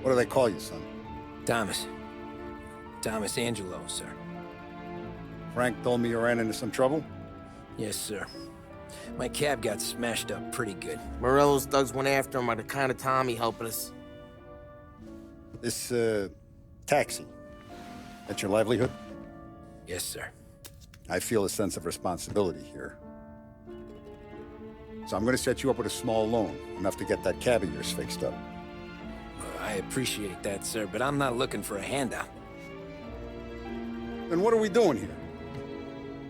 What do they call you, son? Thomas. Thomas Angelo, sir. Frank told me you ran into some trouble? Yes, sir. My cab got smashed up pretty good. Morello's thugs went after him by the kind of Tommy helping us. This, taxi. That's your livelihood? Yes, sir. I feel a sense of responsibility here. So I'm gonna set you up with a small loan, enough to get that cab of yours fixed up. I appreciate that, sir, but I'm not looking for a handout. Then what are we doing here?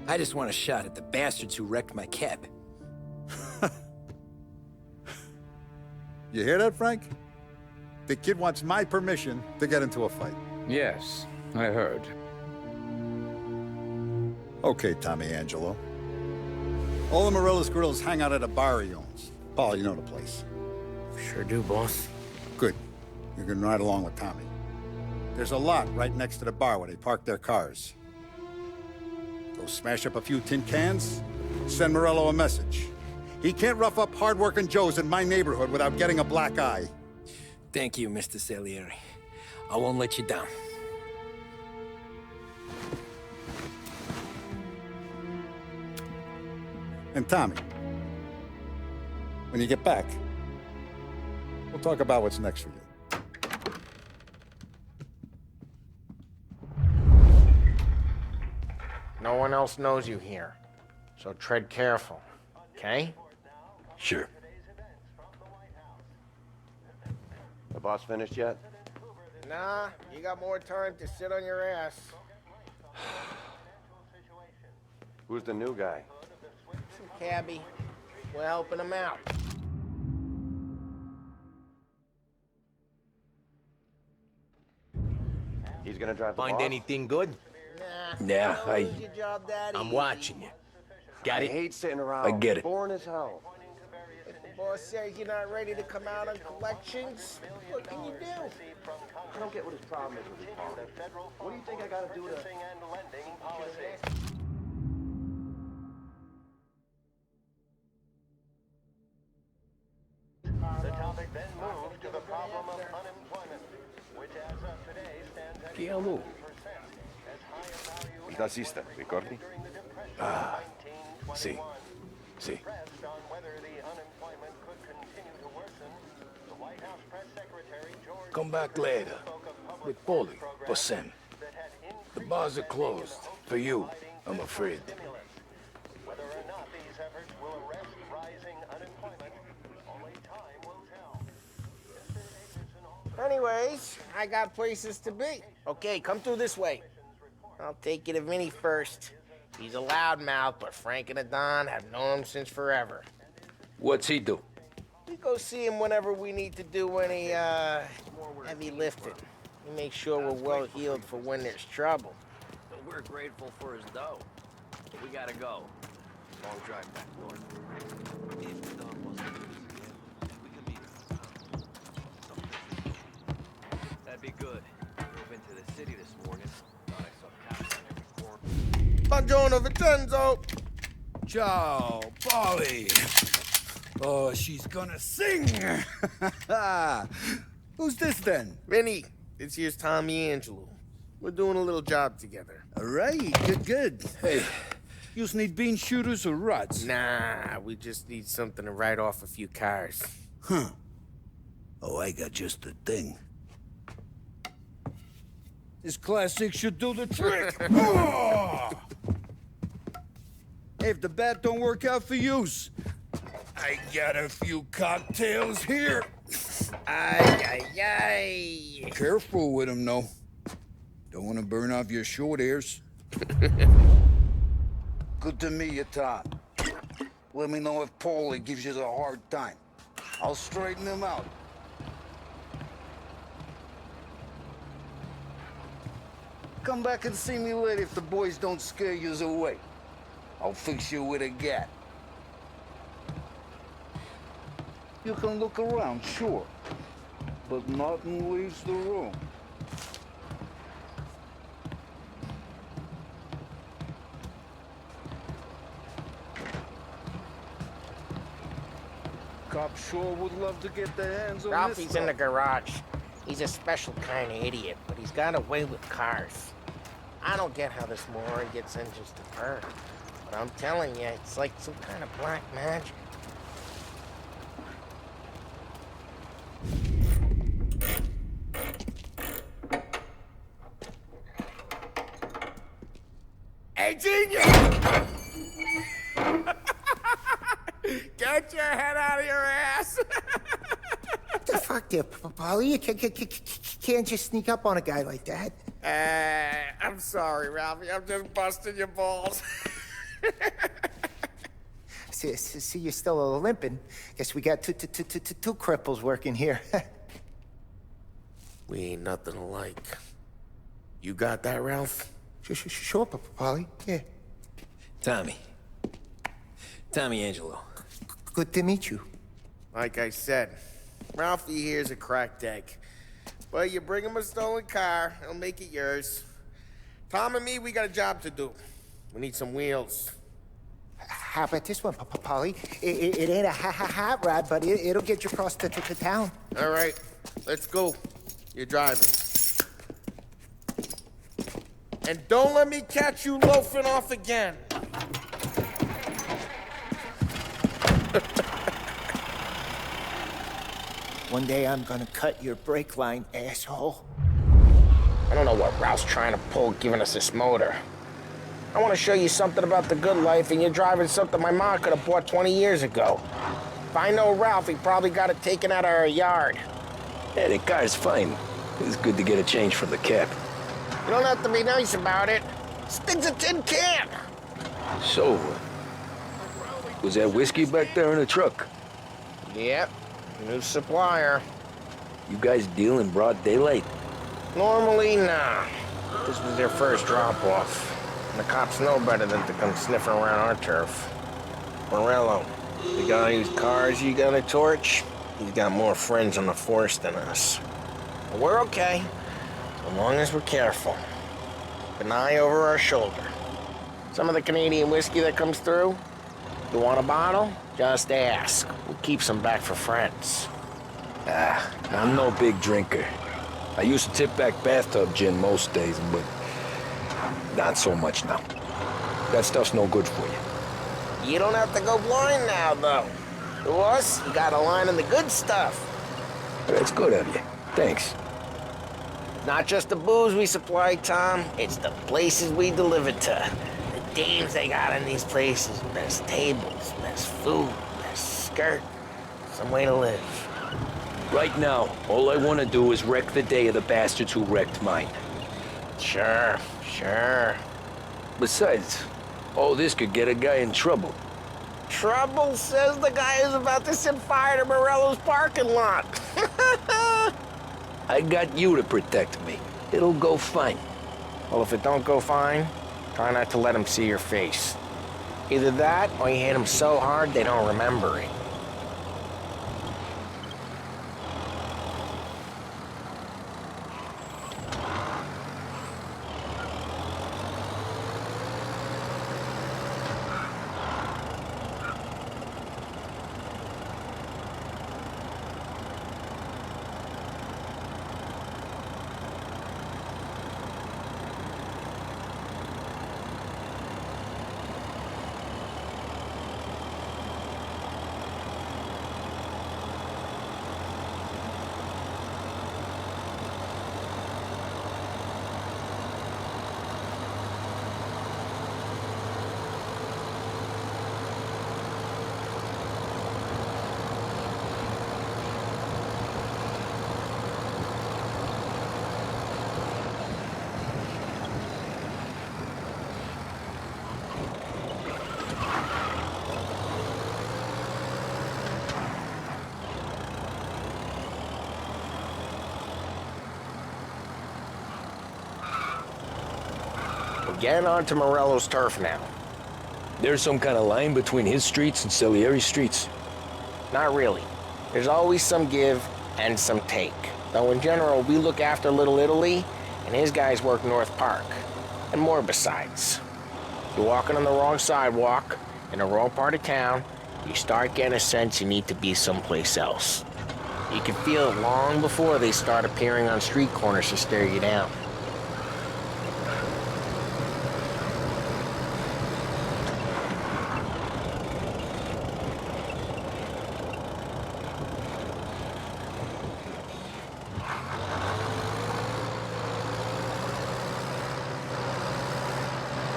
I just want a shot at the bastards who wrecked my cab. You hear that, Frank? The kid wants my permission to get into a fight. Yes, I heard. Okay, Tommy Angelo. All the Morello's girls hang out at a bar he owns. Paul, you know the place. Sure do, boss. Good. You can ride along with Tommy. There's a lot right next to the bar where they park their cars. Go smash up a few tin cans, send Morello a message. He can't rough up hard-working Joes in my neighborhood without getting a black eye. Thank you, Mr. Salieri. I won't let you down. And Tommy, when you get back, we'll talk about what's next for you. No one else knows you here, so tread careful, okay? Sure. The boss finished yet? Nah, you got more time to sit on your ass. Who's the new guy? Some cabbie. We're helping him out. He's gonna drive the Find boss? anything good? Nah. Yeah, Lose your job, Daddy. I'm watching you. Got I it? hate sitting around. I get it. Boring as hell. If the boss says you're not ready to come out on collections, what can you do? I don't get what his problem is with his boss. What do you think I gotta do to... The topic then moved to the problem of unemployment, which as of today stands at 7%, as high a value Il tassista, ricordi? during the Depression of 1921. Sì. Pressed on whether the unemployment could continue to worsen, the White House press secretary George Come back later. spoke of public With Polly programs or Sam. that had The increased bars are spending in closed. the hopes For of you, providing I'm fiscal afraid. stimulus. Whether or not these efforts will arrest rising unemployment, only time will tell. Mr. Akerson also Anyways, I got places to be. Okay, come through this way. I'll take you to Vinny first. He's a loudmouth, but Frank and the Don have known him since forever. What's he do? We go see him whenever we need to do any, heavy lifting. We make sure we're well healed for when there's trouble. We're grateful for his dough. But we gotta go. Long drive back north. If Don wasn't we can meet That'd be good. Drove into the city this morning. Thought I saw cops on every corner. Buongiorno, Vincenzo! Ciao, Polly. Oh, she's gonna sing. Who's this then? Vinny, this here's Tommy Angelo. We're doing a little job together. All right, good. Hey, you need bean shooters or rods? Nah, we just need something to write off a few cars. Huh. Oh, I got just the thing. This classic should do the trick. Oh! Hey, if the bat don't work out for yous, I got a few cocktails here. Ay, ay, ay. Careful with them, though. Don't want to burn off your short hairs. Good to meet you, Tom. Let me know if Paulie gives you a hard time. I'll straighten him out. Come back and see me later if the boys don't scare yous away. I'll fix you with a gat. You can look around, sure. but nothing leaves the room. Cops sure would love to get their hands on this Ralphie's stuff. in the garage. He's a special kind of idiot, but he's got a way with cars. I don't get how this moron gets engines to burn. But I'm telling you, it's like some kind of black magic. Hey, genius! Get your head out of your ass! What the fuck there, Polly? You can't just sneak up on a guy like that. I'm sorry, Ralphie. I'm just busting your balls. See, you're still limping. Guess we got two cripples working here. We ain't nothing alike. You got that, Ralph? Sure, Polly. Yeah. Tommy. Tommy Angelo. Good to meet you. Like I said, Ralphie here's a cracked egg. Well, you bring him a stolen car, he'll make it yours. Tom and me, we got a job to do. We need some wheels. How about this one, Polly? It ain't a hot rod, but it'll get you across to town. All right, let's go. You're driving. And don't let me catch you loafing off again. One day I'm gonna cut your brake line, asshole. I don't know what Ralph's trying to pull giving us this motor. I want to show you something about the good life, and you're driving something my mom could have bought 20 years ago. If I know Ralph, he probably got it taken out of our yard. Yeah, the car's fine. It's good to get a change from the cab. You don't have to be nice about it. This thing's a tin can. So, was that whiskey back there in the truck? Yep, new supplier. You guys deal in broad daylight? Normally, nah. This was their first drop-off. And the cops know better than to come sniffing around our turf. Morello, the guy whose cars you got a torch, he's got more friends on the force than us. But we're okay, so long as we're careful. An eye over our shoulder. Some of the Canadian whiskey that comes through, you want a bottle? Just ask. We'll keep some back for friends. I'm no big drinker. I used to tip back bathtub gin most days, but not so much now. That stuff's no good for you. You don't have to go blind now, though. To us, you got a line in the good stuff. That's good of you. Thanks. Not just the booze we supply, Tom. It's the places we deliver to. The dames they got in these places. Best tables, best food, best skirt. Some way to live. Right now, all I want to do is wreck the day of the bastards who wrecked mine. Sure. Besides, all this could get a guy in trouble. Trouble, says the guy who's about to set fire to Morello's parking lot. I got you to protect me. It'll go fine. Well, if it don't go fine, try not to let him see your face. Either that, or you hit them so hard they don't remember it. Getting onto Morello's turf now. There's some kind of line between his streets and Salieri's streets. Not really. There's always some give and some take. Though in general, we look after Little Italy, and his guys work North Park. And more besides. You're walking on the wrong sidewalk, in the wrong part of town, you start getting a sense you need to be someplace else. You can feel it long before they start appearing on street corners to stare you down.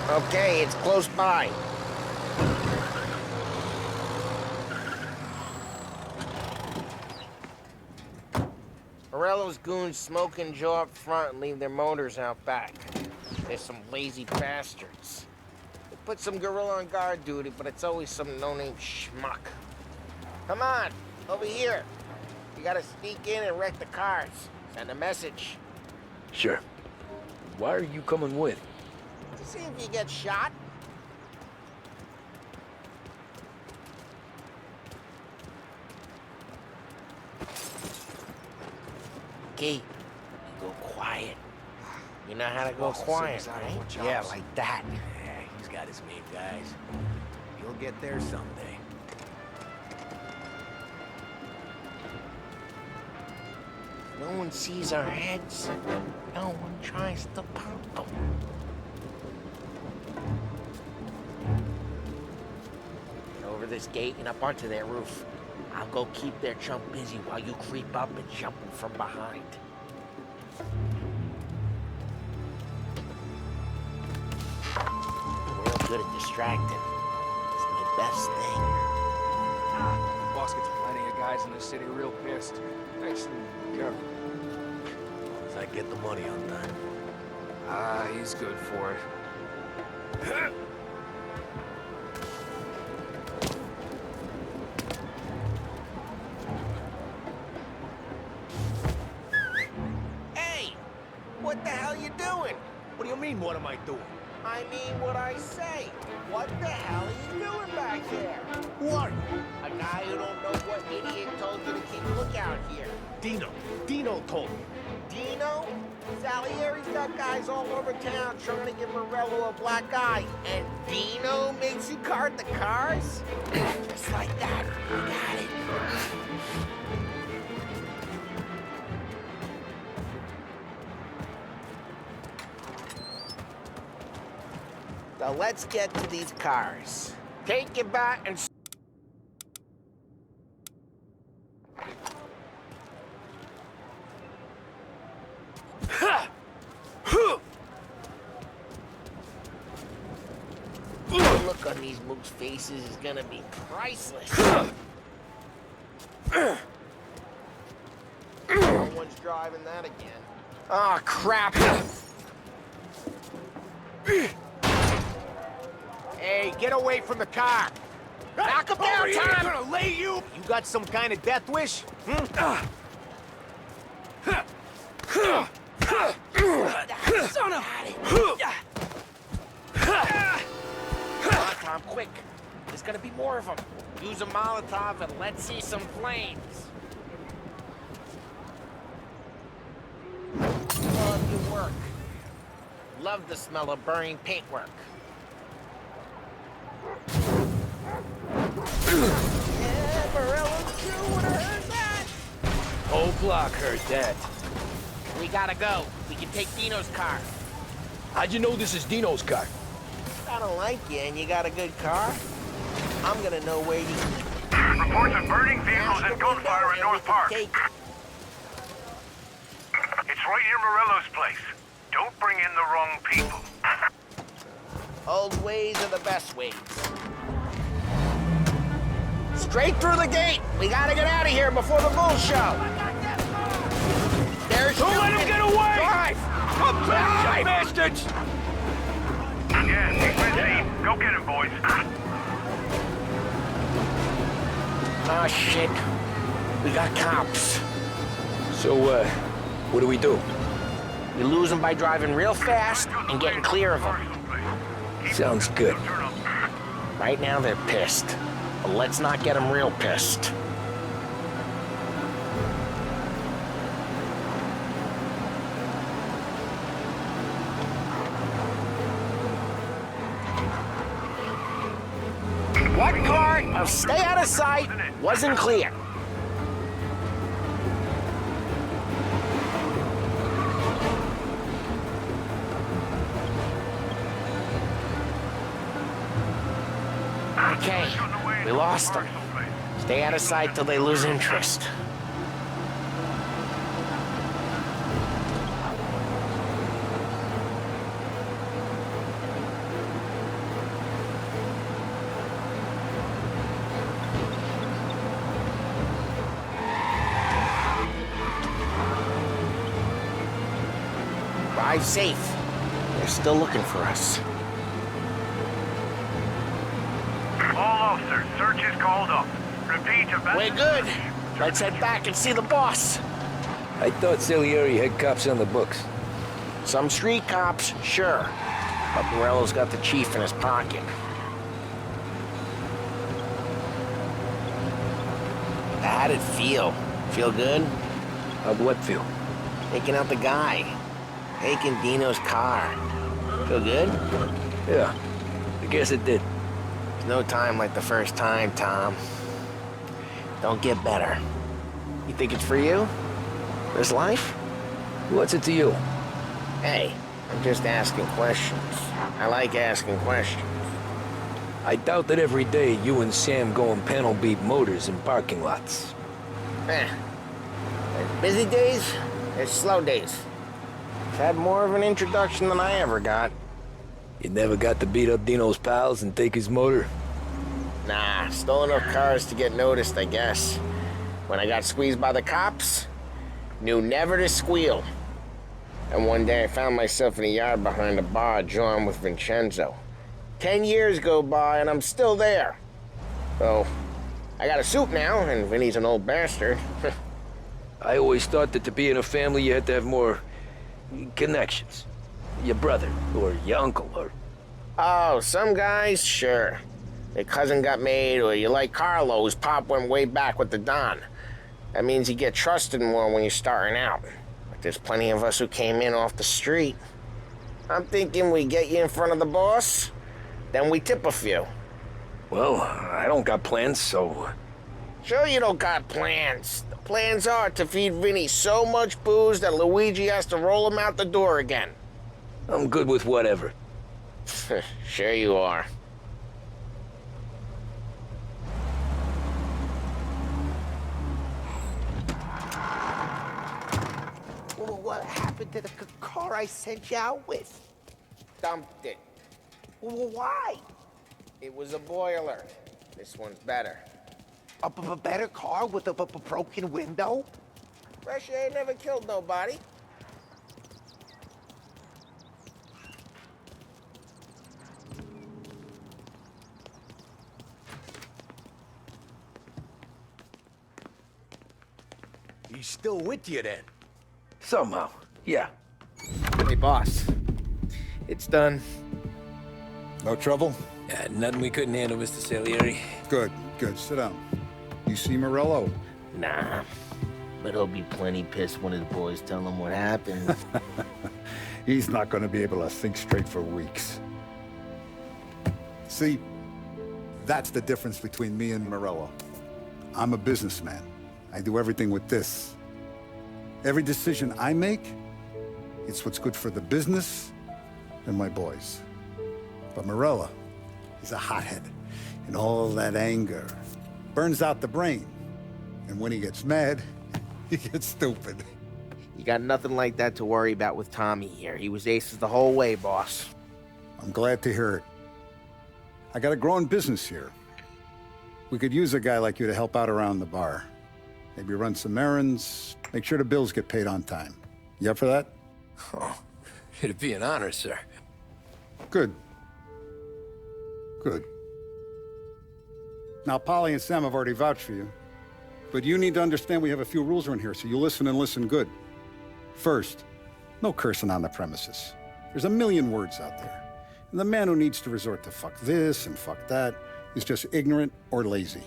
Okay, it's close by. Morello's goons smoke and Joe up front and leave their motors out back. They're some lazy bastards. They put some gorilla on guard duty, but it's always some no-name schmuck. Come on, over here. You gotta sneak in and wreck the cars. Send a message. Sure. Why are you coming with? To see if you get shot. Okay, go quiet. You know how to go quiet, right? Yeah, like that. Yeah, he's got his main guys. You'll get there someday. No one sees our heads. No one tries to pop them. Get over this gate and up onto their roof. I'll go keep their chump busy while you creep up and jump him from behind. You're real good at distracting. It's my best thing. The boss gets plenty of guys in this city real pissed. Nice and careful. As I get the money on time. Ah, he's good for it. Hey! What the hell you doing? What do you mean, what am I doing? I mean what I say. What the hell are you doing back here? Who are you? A guy who don't know what idiot told you to keep a lookout here. Dino. Dino told me. Dino? Salieri's got guys all over town trying to give Morello a black eye. And Dino makes you guard the cars? Just like that. I got it. So let's get to these cars. Take your bat and... The look on these mooks' faces is gonna be priceless. No one's driving that again. Oh, crap! Hey, get away from the car! Knock him down, Tom! I'm gonna lay you! You got some kind of death wish? Son of... Come on, Tom, quick. There's gonna be more of them. Use a Molotov and let's see some flames. Love your work. Love the smell of burning paintwork. Yeah, Morello's crew would have heard that. Whole block heard that. We gotta go. We can take Dino's car. How'd you know this is Dino's car? I don't like you and you got a good car. I'm gonna know where you... Reports of burning vehicles and gunfire in North Park. It's right near Morello's place. Don't bring in the wrong people. Old ways are the best ways. Straight through the gate. We gotta get out of here before the bull show. There's Don't let him get away! Drive! Come back, bastards! Yeah, he's busy. Go get him, boys. Oh, shit. We got cops. So, what do we do? We lose them by driving real fast and getting clear of them. Sounds good. Right now, they're pissed. But let's not get them real pissed. right, well, stay out of sight. Wasn't clear. Okay, we lost them. Stay out of sight till they lose interest. Drive safe. They're still looking for us. All officers, search is called up. Repeat, We're good. Let's head back and see the boss. I thought Salieri had cops on the books. Some street cops, sure. But Morello's got the chief in his pocket. How'd it feel? Feel good? How'd what feel? Taking out the guy. Taking Dino's car. Feel good? Yeah, I guess it did. There's no time like the first time, Tom. Don't get better. You think it's for you? This life? What's it to you? Hey, I'm just asking questions. I like asking questions. I doubt that every day you and Sam go and panel beat motors in parking lots. There's busy days, there's slow days. I've had more of an introduction than I ever got. You never got to beat up Dino's pals and take his motor? Nah, stole enough cars to get noticed, I guess. When I got squeezed by the cops, knew never to squeal. And one day I found myself in a yard behind a bar drawing with Vincenzo. 10 years go by and I'm still there. So, I got a suit now, and Vinny's an old bastard. I always thought that to be in a family you had to have more connections. Your brother, or your uncle, or... Oh, some guys, sure. Their cousin got made, or you like Carlo, whose pop went way back with the Don. That means you get trusted more when you're starting out. But there's plenty of us who came in off the street. I'm thinking we get you in front of the boss, then we tip a few. Well, I don't got plans, so... Sure you don't got plans. The plans are to feed Vinny so much booze that Luigi has to roll him out the door again. I'm good with whatever. Sure you are. Well, what happened to the car I sent you out with? Dumped it. Well, why? It was a boiler. This one's better. A better car with a broken window? Fresh air never killed nobody. He's still with you then? Somehow, yeah. Hey, boss. It's done. No trouble? Yeah, nothing we couldn't handle, Mr. Salieri. Good, good. Sit down. You see Morello? Nah. But he'll be plenty pissed when his boys tell him what happened. He's not going to be able to think straight for weeks. See, that's the difference between me and Morello. I'm a businessman. I do everything with this. Every decision I make, it's what's good for the business and my boys. But Morello is a hothead, and all that anger burns out the brain. And when he gets mad, he gets stupid. You got nothing like that to worry about with Tommy here. He was aces the whole way, boss. I'm glad to hear it. I got a growing business here. We could use a guy like you to help out around the bar. Maybe run some errands, make sure the bills get paid on time. You up for that? Oh, it'd be an honor, sir. Good. Good. Now, Polly and Sam have already vouched for you. But you need to understand we have a few rules around here, so you listen and listen good. First, no cursing on the premises. There's a million words out there. And the man who needs to resort to fuck this and fuck that is just ignorant or lazy.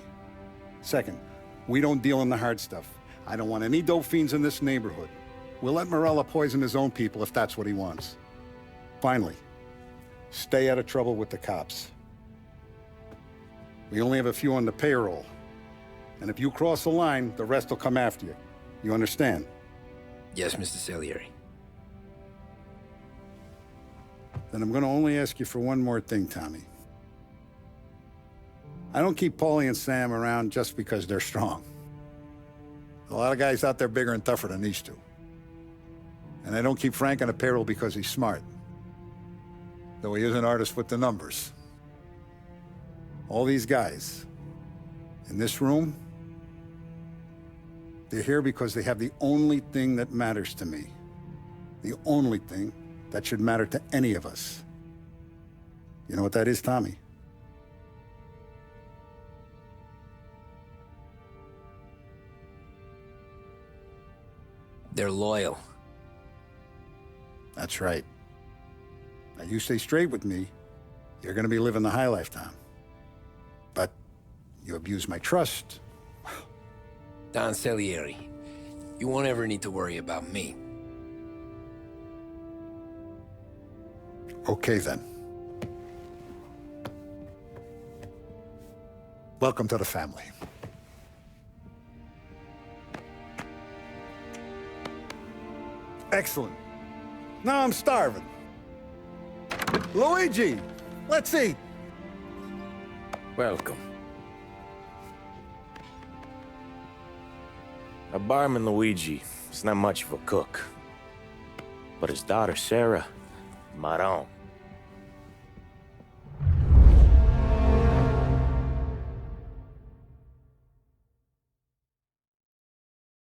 Second, we don't deal in the hard stuff. I don't want any dope fiends in this neighborhood. We'll let Morella poison his own people if that's what he wants. Finally, stay out of trouble with the cops. We only have a few on the payroll. And if you cross the line, the rest will come after you. You understand? Yes, Mr. Salieri. Then I'm gonna only ask you for one more thing, Tommy. I don't keep Paulie and Sam around just because they're strong. A lot of guys out there bigger and tougher than these two. And I don't keep Frank on the payroll because he's smart. Though he is an artist with the numbers. All these guys in this room, they're here because they have the only thing that matters to me. The only thing that should matter to any of us. You know what that is, Tommy? They're loyal. That's right. Now you stay straight with me, you're gonna be living the high life, Tom. But you abuse my trust. Don Salieri, you won't ever need to worry about me. Okay, then. Welcome to the family. Excellent. Now I'm starving. Luigi, let's eat. Welcome. Our barman Luigi is not much of a cook. But his daughter Sarah, Maron,